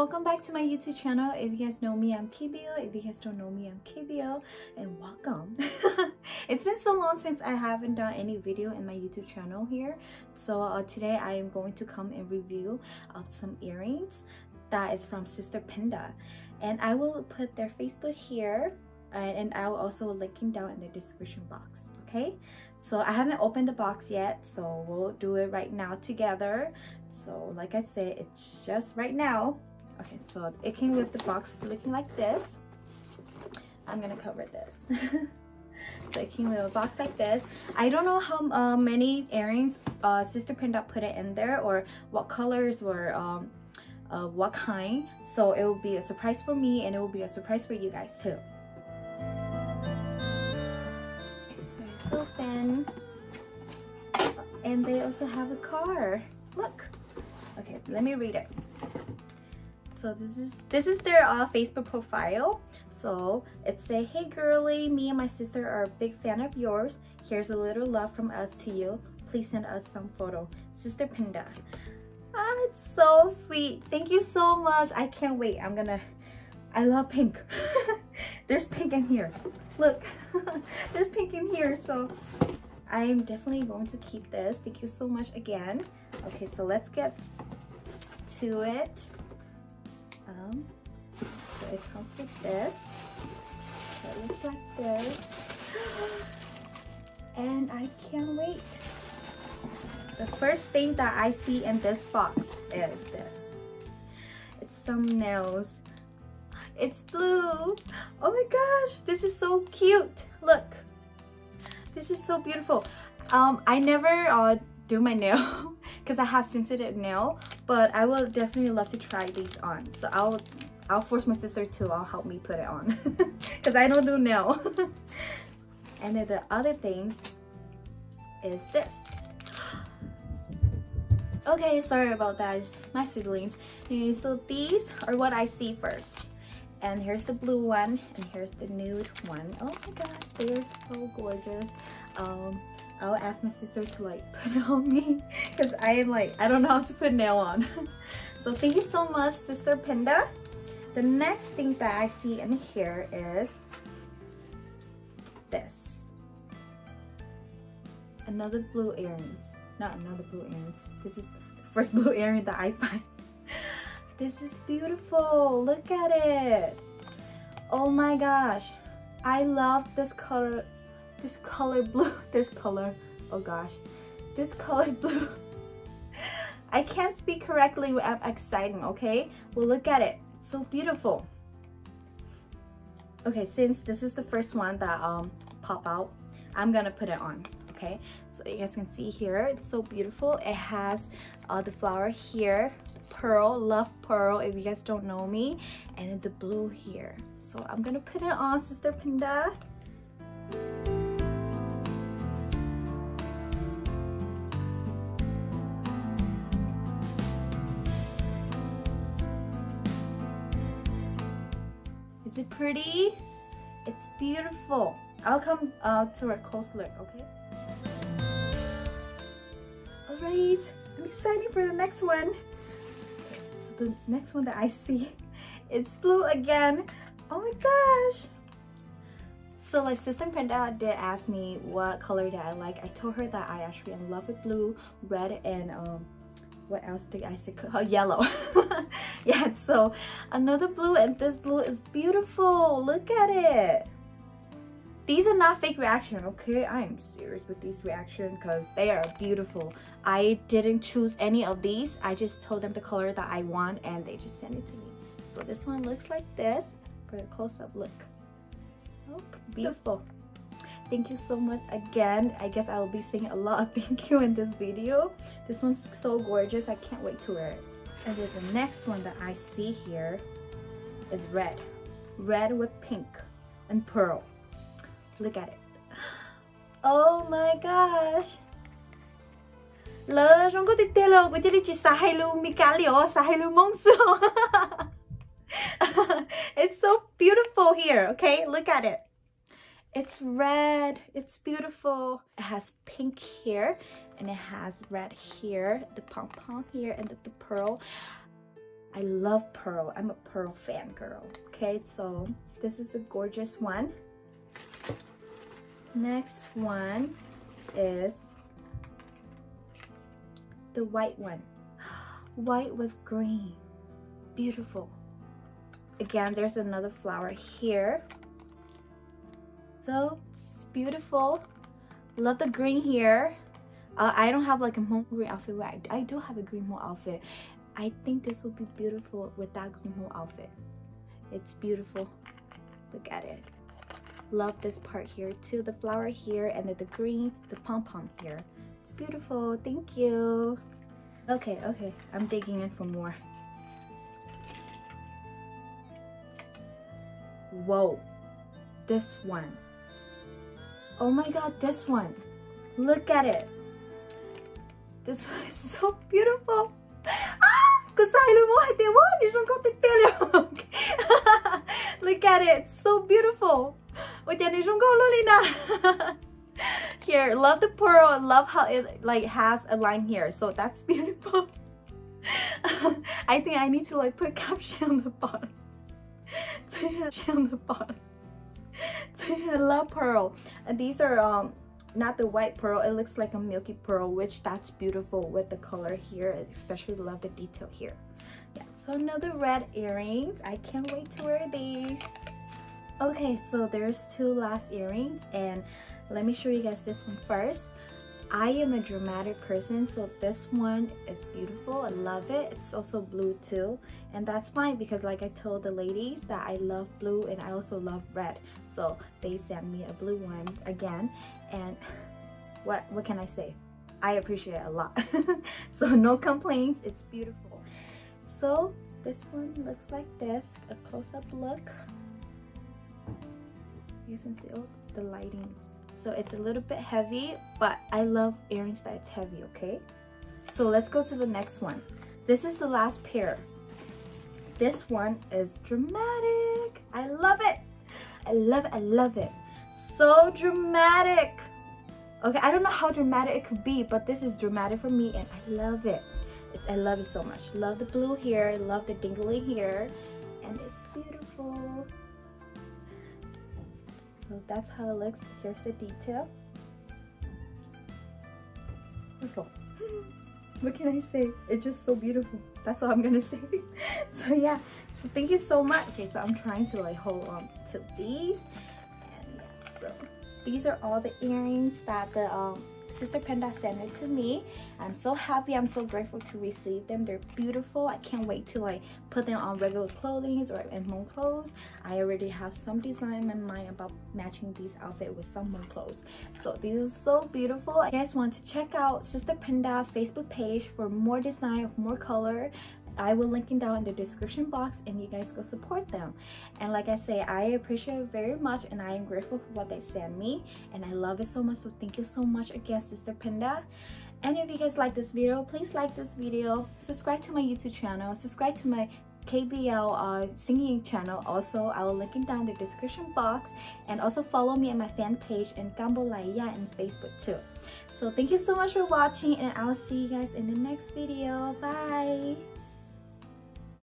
welcome back to my YouTube channel. If you guys know me, I'm KBO. If you guys don't know me, I'm KBO, and welcome. It's been so long since I haven't done any video in my YouTube channel here, so today I am going to come and review some earrings that is from Sisterspanda, and I will put their Facebook here, and I will also linking down in the description box. Okay, so I haven't opened the box yet, so we'll do it right now together. So like I said, it's just right now. Okay, so it came with the box looking like this. I'm gonna cover this. So it came with a box like this. I don't know how many earrings Sisterspanda put it in there, or what colors were what kind. So it will be a surprise for me, and it will be a surprise for you guys too. So it's open, and they also have a card. Look. Okay, let me read it. So this is their Facebook profile. So it say, "Hey girly, me and my sister are a big fan of yours. Here's a little love from us to you. Please send us some photo. Sisterspanda." Ah, it's so sweet. Thank you so much. I can't wait. I love pink. There's pink in here. Look, there's pink in here. So I'm definitely going to keep this. Thank you so much again. Okay, so let's get to it. So it comes with this. So it looks like this. And I can't wait. The first thing that I see in this box is this. It's some nails. It's blue. Oh my gosh, this is so cute. Look. This is so beautiful. I never do my nail because I have sensitive nail, but I will definitely love to try these on. So I'll force my sister to help me put it on because I don't do nail. And then the other things is this. Okay, sorry about that. It's my siblings. Okay, so these are what I see first. And here's the blue one, and here's the nude one. Oh my god, they are so gorgeous. I'll ask my sister to like put it on me because I am like, I don't know how to put nail on. So thank you so much, Sisterspanda. The next thing that I see in here is this. Another blue earrings. Not another blue earrings. This is the first blue earring that I find. This is beautiful. Look at it. Oh my gosh. I love this color. This color blue. This color. Oh gosh. This color blue. I can't speak correctly without exciting, okay? Well, look at it. It's so beautiful. Okay, since this is the first one that pop out, I'm gonna put it on, okay? So you guys can see here, it's so beautiful. It has the flower here. Pearl, love pearl if you guys don't know me, and then the blue here. So I'm gonna put it on, Sisterspanda. Is it pretty? It's beautiful. I'll come to a close look, okay? Alright, I'm excited for the next one. The next one that I see, it's blue again. Oh my gosh. So like Sisterspanda did ask me what color that I like. I told her that I actually am in love with blue, red, and what else did I say? Oh, yellow. Yeah, so another blue, and this blue is beautiful. Look at it. These are not fake reaction, okay? I am serious with these reactions because they are beautiful. I didn't choose any of these. I just told them the color that I want, and they just sent it to me. So this one looks like this for a close-up look. Oh, beautiful. Thank you so much again. I guess I will be saying a lot of thank you in this video. This one's so gorgeous. I can't wait to wear it. And then the next one that I see here is red. Red with pink and pearl. Look at it. Oh my gosh. Lỡ trong có tí tê lô của chị xả hay luôn mi cá liều xả hay luôn mong sữa. It's so beautiful here, okay? Look at it. It's red. It's beautiful. It has pink here, and it has red here, the pom-pom here, and the pearl. I love pearl. I'm a pearl fan girl. Okay, so this is a gorgeous one. Next one is the white one. White with green. Beautiful. Again, there's another flower here. So it's beautiful. Love the green here. I don't have like a Hmong green outfit, but I do have a green Hmong outfit. I think this will be beautiful with that green Hmong outfit. It's beautiful. Look at it. Love this part here too. The flower here and then the green, the pom-pom here. It's beautiful. Thank you. Okay, I'm digging in for more. Whoa, this one. Oh my god, this one. Look at it. This one is so beautiful. Look at it, it's so beautiful. Here, love the pearl. Love how it like has a line here, so that's beautiful. I think I need to like put caption on the bottom. I love pearl, and these are not the white pearl. It looks like a milky pearl, which that's beautiful with the color here. I especially love the detail here. Yeah, so another red earrings. I can't wait to wear these. Okay, so there's two last earrings, and let me show you guys this one first. I am a dramatic person, so this one is beautiful. I love it. It's also blue too, and that's fine because like I told the ladies that I love blue and I also love red, so they sent me a blue one again, and what can I say? I appreciate it a lot. So no complaints. It's beautiful. So this one looks like this. A close-up look. You can see the lighting. So it's a little bit heavy, but I love earrings that it's heavy, okay? So let's go to the next one. This is the last pair. This one is dramatic. I love it. I love it. I love it. So dramatic. Okay, I don't know how dramatic it could be, but this is dramatic for me and I love it. I love it so much. Love the blue here. I love the dingly here. And it's beautiful. So that's how it looks. Here's the detail. Beautiful. What can I say? It's just so beautiful. That's all I'm gonna say. So yeah, so thank you so much. Okay, so I'm trying to like hold on to these. And yeah, so these are all the earrings that the Sisterspanda sent it to me. I'm so happy. I'm so grateful to receive them. They're beautiful. I can't wait to like put them on regular clothing or in Hmong clothes. I already have some design in mind about matching these outfits with some Hmong clothes. So these are so beautiful. If you guys want to check out Sisterspanda Facebook page for more design of more color, I will link it down in the description box and you guys go support them. And like I say, I appreciate it very much and I am grateful for what they send me and I love it so much. So thank you so much again, Sisterspanda. And if you guys like this video, please like this video, subscribe to my YouTube channel, subscribe to my KBL singing channel. Also, I will link it down in the description box, and also follow me on my fan page and Laim in Facebook too. So thank you so much for watching and I'll see you guys in the next video. Bye.